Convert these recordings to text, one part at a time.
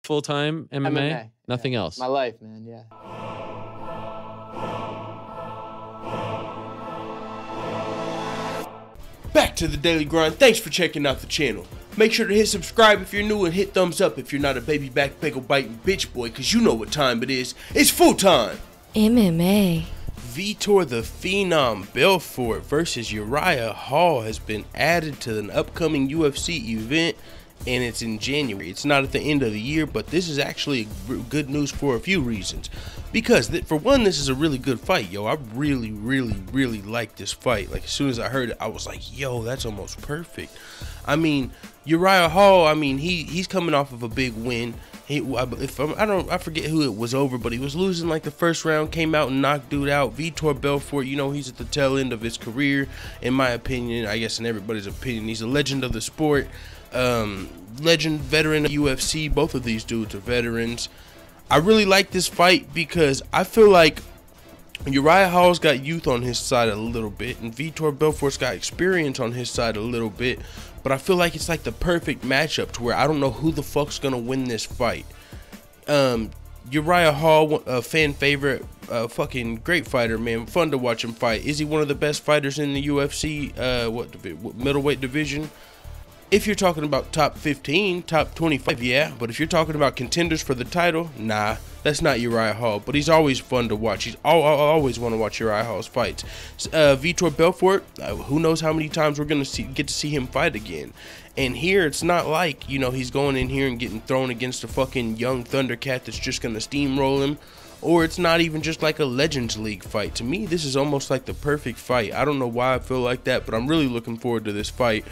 Full-time MMA? MMA. Nothing Yeah. else? My life, man. Yeah. Back to the daily grind. Thanks for checking out the channel. Make sure to hit subscribe if you're new and hit thumbs up if you're not a baby back bagel biting bitch boy, cause you know what time it is. It's full time. MMA. Vitor the Phenom Belfort versus Uriah Hall has been added to an upcoming UFC event, and it's in January. It's not at the end of the year, but this is actually good news for a few reasons. Because for one, this is a really good fight, yo. I really like this fight. Like, as soon as I heard it, I was like, yo, that's almost perfect. I mean, Uriah Hall, I mean, he's coming off of a big win. I forget who it was over, but he was losing like the first round, came out and knocked dude out. Vitor Belfort, you know, he's at the tail end of his career, in my opinion. I guess in everybody's opinion, he's a legend of the sport. Legend, veteran of UFC. Both of these dudes are veterans. I really like this fight because I feel like Uriah Hall's got youth on his side a little bit, and Vitor Belfort's got experience on his side a little bit. But I feel like it's like the perfect matchup to where I don't know who the fuck's gonna win this fight. Uriah Hall, a fan favorite, fucking great fighter, man. Fun to watch him fight. Is he one of the best fighters in the UFC? What middleweight division? If you're talking about top 15, top 25, yeah. But if you're talking about contenders for the title, nah, that's not Uriah Hall. But he's always fun to watch. I always want to watch Uriah Hall's fights. Vitor Belfort, who knows how many times we're going to get to see him fight again. And here, it's not like, you know, he's going in here and getting thrown against a fucking young Thundercat that's just going to steamroll him. Or it's not even just like a Legends League fight. To me, this is almost like the perfect fight. I don't know why I feel like that, but I'm really looking forward to this fight.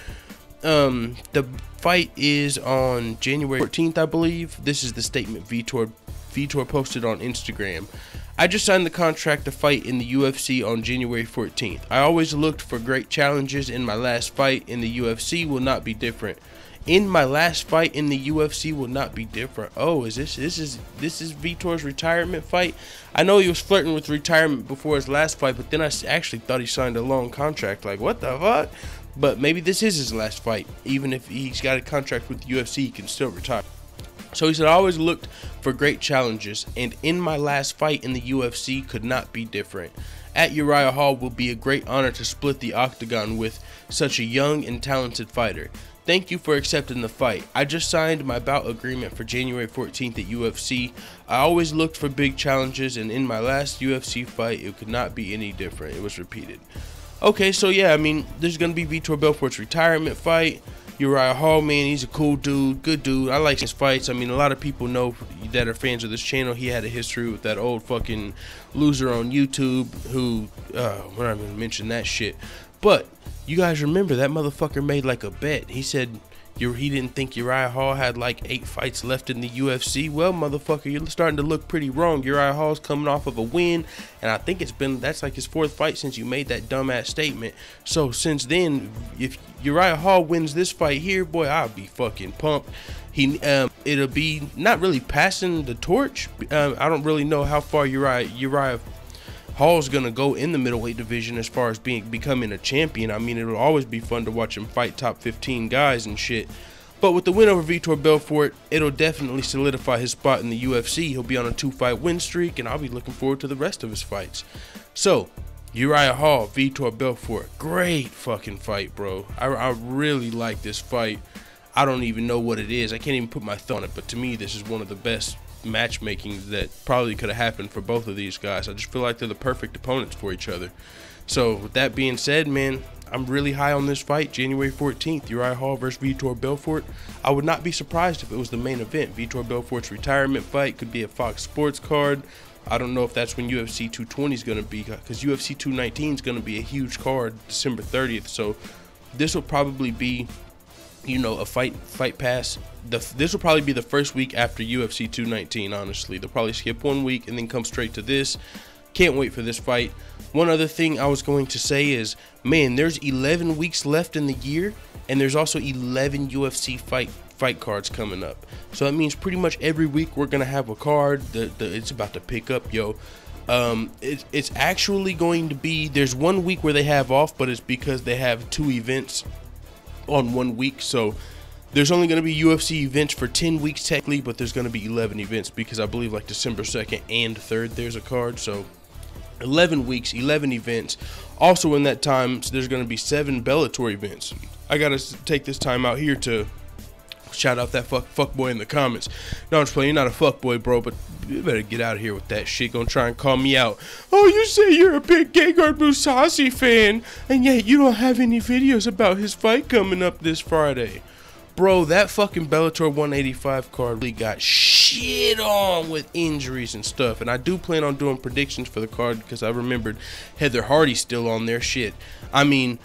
The fight is on January 14th, I believe. This is the statement Vitor posted on Instagram. I just signed the contract to fight in the UFC on January 14th. I always looked for great challenges in my last fight in the UFC will not be different. In my last fight in the UFC will not be different. Oh, is this is Vitor's retirement fight? I know he was flirting with retirement before his last fight, but then I actually thought he signed a long contract. Like, what the fuck? But maybe this is his last fight. Even if he's got a contract with the UFC, he can still retire. So he said, I always looked for great challenges, and in my last fight in the UFC could not be different. At Uriah Hall will be a great honor to split the octagon with such a young and talented fighter. Thank you for accepting the fight. I just signed my bout agreement for January 14th at UFC. I always looked for big challenges, and in my last UFC fight, it could not be any different. It was repeated. Okay, so yeah, I mean, there's going to be Vitor Belfort's retirement fight. Uriah Hall, man, he's a cool dude, good dude. I like his fights. I mean, a lot of people know that are fans of this channel. He had a history with that old fucking loser on YouTube who, we're not going to mention that shit. But you guys remember that motherfucker made like a bet. He said he didn't think Uriah Hall had like 8 fights left in the UFC. Well, motherfucker, you're starting to look pretty wrong. Uriah Hall's coming off of a win, and I think that's like his 4th fight since you made that dumbass statement. So since then, if Uriah Hall wins this fight here, boy, I'll be fucking pumped. It'll be not really passing the torch. I don't really know how far Uriah Hall's gonna go in the middleweight division as far as becoming a champion. I mean, it'll always be fun to watch him fight top 15 guys and shit. But with the win over Vitor Belfort, it'll definitely solidify his spot in the UFC. He'll be on a 2-fight win streak, and I'll be looking forward to the rest of his fights. So, Uriah Hall, Vitor Belfort, great fucking fight, bro. I really like this fight. I don't even know what it is. I can't even put my thumb on it, but to me, this is one of the best matchmaking that probably could have happened for both of these guys. I just feel like they're the perfect opponents for each other. So with that being said, man, I'm really high on this fight. January 14th, Uriah Hall versus Vitor Belfort. I would not be surprised if it was the main event. Vitor Belfort's retirement fight could be a Fox Sports card. I don't know if that's when UFC 220 is going to be, because UFC 219 is going to be a huge card December 30th. So this will probably be, you know, a fight pass. This will probably be the first week after UFC 219, honestly. They'll probably skip 1 week and then come straight to this. Can't wait for this fight. One other thing I was going to say is, man, there's 11 weeks left in the year, and there's also 11 UFC fight cards coming up. So that means pretty much every week we're gonna have a card. It's about to pick up, yo. It's actually going to be, there's 1 week where they have off, but it's because they have 2 events on 1 week. So There's only going to be UFC events for 10 weeks technically, but there's going to be 11 events because I believe like December 2nd and 3rd there's a card. So 11 weeks, 11 events. Also in that time, there's going to be 7 Bellator events. I got to take this time out here to shout out that fuck boy in the comments. No, I'm just playing. You're not a fuck boy, bro, but you better get out of here with that shit. Gonna try and call me out. Oh, you say you're a big Gegard Mousasi fan, and yet you don't have any videos about his fight coming up this Friday. Bro, that fucking Bellator 185 card really got shit on with injuries and stuff. And I do plan on doing predictions for the card because I remembered Heather Hardy's still on there. Shit. I mean,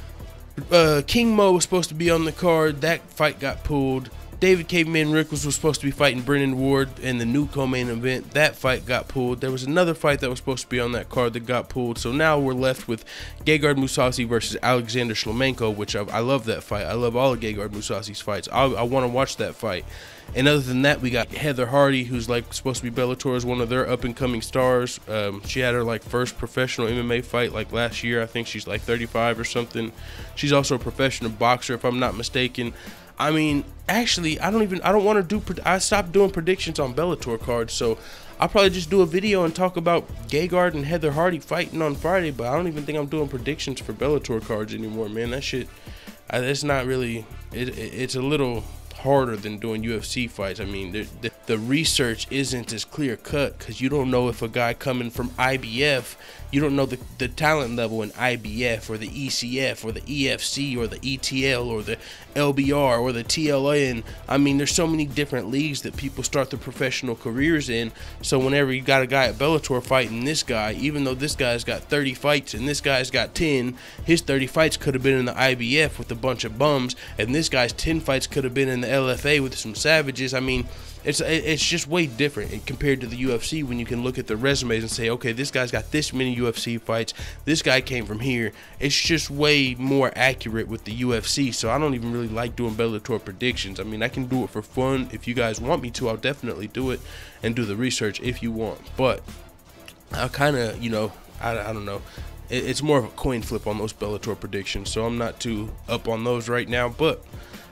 King Mo was supposed to be on the card. That fight got pulled. David Caveman Rickles was supposed to be fighting Brennan Ward in the new co-main event. That fight got pulled. There was another fight that was supposed to be on that card that got pulled. So now we're left with Gegard Mousasi versus Alexander Shlemenko, which I love that fight. I love all of Gegard Mousasi's fights. I want to watch that fight. And other than that, we got Heather Hardy, who's like supposed to be Bellator's one of their up-and-coming stars. She had her like first professional MMA fight like last year. I think she's like 35 or something. She's also a professional boxer, if I'm not mistaken. I mean, actually, I don't want to do. I stopped doing predictions on Bellator cards, so I'll probably just do a video and talk about Gegard and Heather Hardy fighting on Friday. But I don't even think I'm doing predictions for Bellator cards anymore, man. That shit, it's not really. It's a little harder than doing UFC fights. I mean, the research isn't as clear cut because you don't know if a guy coming from IBF, you don't know the talent level in IBF or the ECF or the EFC or the ETL or the LBR or the TLN. I mean, there's so many different leagues that people start their professional careers in. So whenever you got a guy at Bellator fighting this guy, even though this guy's got 30 fights and this guy's got 10, his 30 fights could have been in the IBF with a bunch of bums, and this guy's 10 fights could have been in the LFA with some savages. I mean, it's just way different compared to the UFC when you can look at the resumes and say, okay, this guy's got this many UFC fights, this guy came from here. It's just way more accurate with the UFC. So I don't even really like doing Bellator predictions. I mean, I can do it for fun. If you guys want me to, I'll definitely do it and do the research if you want. But I kind of, you know, I don't know. It's more of a coin flip on those Bellator predictions, so I'm not too up on those right now, but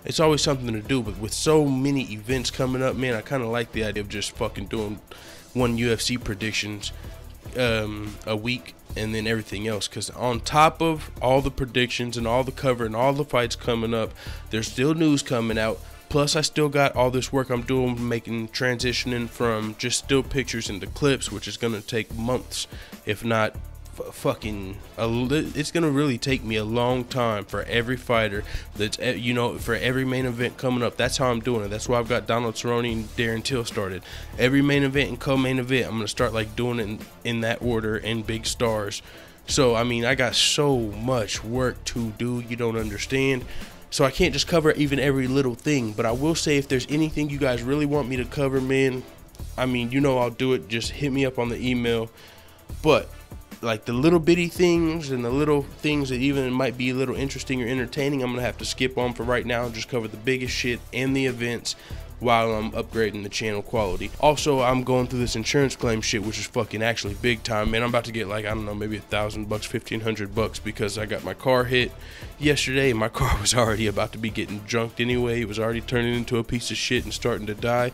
it's always something to do. But with so many events coming up, man, I kind of like the idea of just fucking doing one UFC predictions a week and then everything else, because on top of all the predictions and all the cover and all the fights coming up, there's still news coming out. Plus, I still got all this work I'm doing, transitioning from just still pictures into clips, which is going to take months, if not it's gonna really take me a long time for every fighter that's, you know, for every main event coming up. That's how I'm doing it. That's why I've got Donald Cerrone and Darren Till started. Every main event and co-main event, I'm gonna start like doing it in that order and big stars. So I mean, I got so much work to do, you don't understand. So I can't just cover even every little thing, but I will say if there's anything you guys really want me to cover, man, I mean, you know, I'll do it. Just hit me up on the email. But like the little bitty things and the little things that even might be a little interesting or entertaining, I'm gonna have to skip on for right now and just cover the biggest shit and the events while I'm upgrading the channel quality. Also, I'm going through this insurance claim shit, which is fucking actually big time, man. I'm about to get like, I don't know, maybe $1,000, $1,500 because I got my car hit yesterday. My car was already about to be getting junked anyway. It was already turning into a piece of shit and starting to die,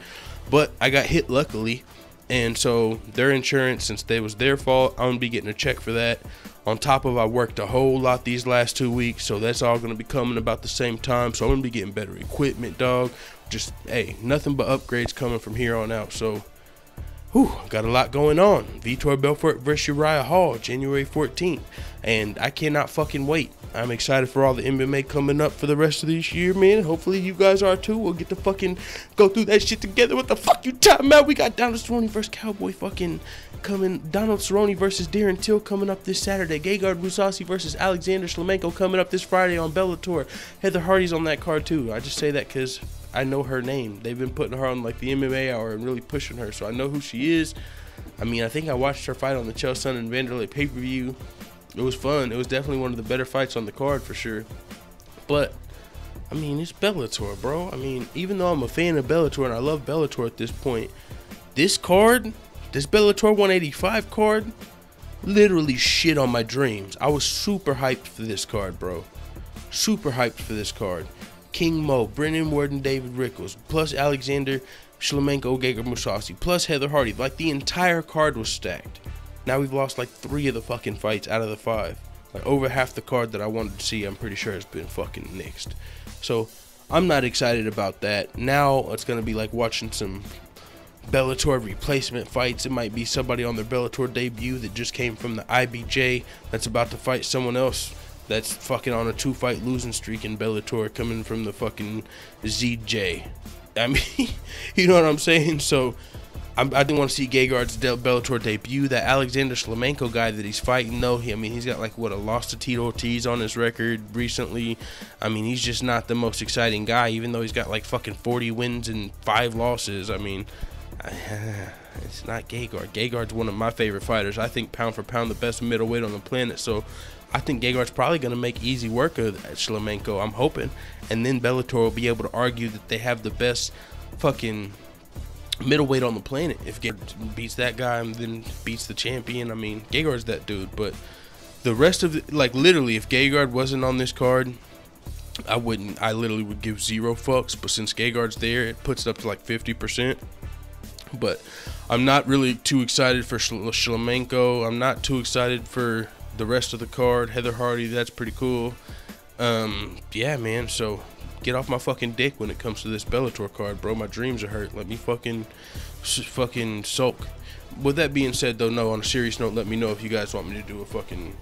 but I got hit luckily. And so their insurance, since it was their fault, I'm going to be getting a check for that. On top of, I worked a whole lot these last 2 weeks, so that's all going to be coming about the same time. So I'm going to be getting better equipment, dog. Just, hey, nothing but upgrades coming from here on out. So, got a lot going on. Vitor Belfort versus Uriah Hall, January 14th. And I cannot fucking wait. I'm excited for all the MMA coming up for the rest of this year, man. Hopefully you guys are too. We'll get to fucking go through that shit together. What the fuck you talking about? We got Donald Cerrone versus Cowboy fucking coming. Donald Cerrone versus Darren Till coming up this Saturday. Gegard Mousasi versus Alexander Shlemenko coming up this Friday on Bellator. Heather Hardy's on that card too. I just say that because I know her name. They've been putting her on like the MMA Hour and really pushing her, so I know who she is. I mean, I think I watched her fight on the Chael Sonnen and Vanderlei pay-per-view. It was fun. It was definitely one of the better fights on the card for sure. But, I mean, it's Bellator, bro. I mean, even though I'm a fan of Bellator and I love Bellator at this point, this card, this Bellator 185 card, literally shit on my dreams. I was super hyped for this card, bro. Super hyped for this card. King Mo, Brennan Ward, and David Rickles, plus Alexander Shlemenko, Gegard Mousasi, plus Heather Hardy. Like, the entire card was stacked. Now we've lost like 3 of the fucking fights out of the 5. Like, over half the card that I wanted to see, I'm pretty sure has been fucking nixed. So I'm not excited about that. Now it's gonna be like watching some Bellator replacement fights. It might be somebody on their Bellator debut that just came from the IBJ that's about to fight someone else that's fucking on a 2-fight losing streak in Bellator, coming from the fucking ZJ. I mean, you know what I'm saying? So I didn't want to see Gegard's Bellator debut. That Alexander Shlemenko guy that he's fighting, though, he's got like, what, a loss to Tito Ortiz on his record recently. I mean, he's just not the most exciting guy, even though he's got like fucking 40 wins and 5 losses. I mean, it's not Gegard. Gegard's one of my favorite fighters. I think pound for pound the best middleweight on the planet. So I think Gegard's probably going to make easy work of Shlemenko, I'm hoping. And then Bellator will be able to argue that they have the best fucking middleweight on the planet if Gegard beats that guy and then beats the champion. I mean, Gegard's that dude. But the rest of it, like, literally, if Gegard wasn't on this card, I literally would give 0 fucks. But since Gegard's there, it puts it up to like 50%. But I'm not really too excited for Shlemenko. I'm not too excited for the rest of the card. Heather Hardy, that's pretty cool. Yeah, man, so get off my fucking dick when it comes to this Bellator card, bro. My dreams are hurt. Let me fucking sulk. With that being said, though, no, on a serious note, let me know if you guys want me to do a fucking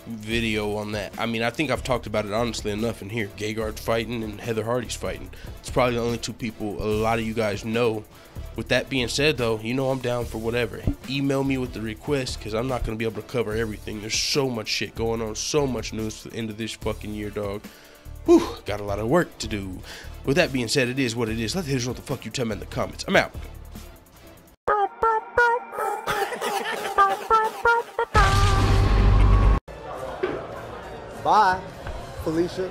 video on that. I mean, I think I've talked about it honestly enough in here. Gegard's fighting and Heather Hardy's fighting. It's probably the only 2 people a lot of you guys know. With that being said, though, you know I'm down for whatever. Email me with the request, because I'm not going to be able to cover everything. There's so much shit going on, so much news for the end of this fucking year, dog. Whew, got a lot of work to do. With that being said, it is what it is. Let the haters know what the fuck you tell me in the comments. I'm out. Bye, Felicia.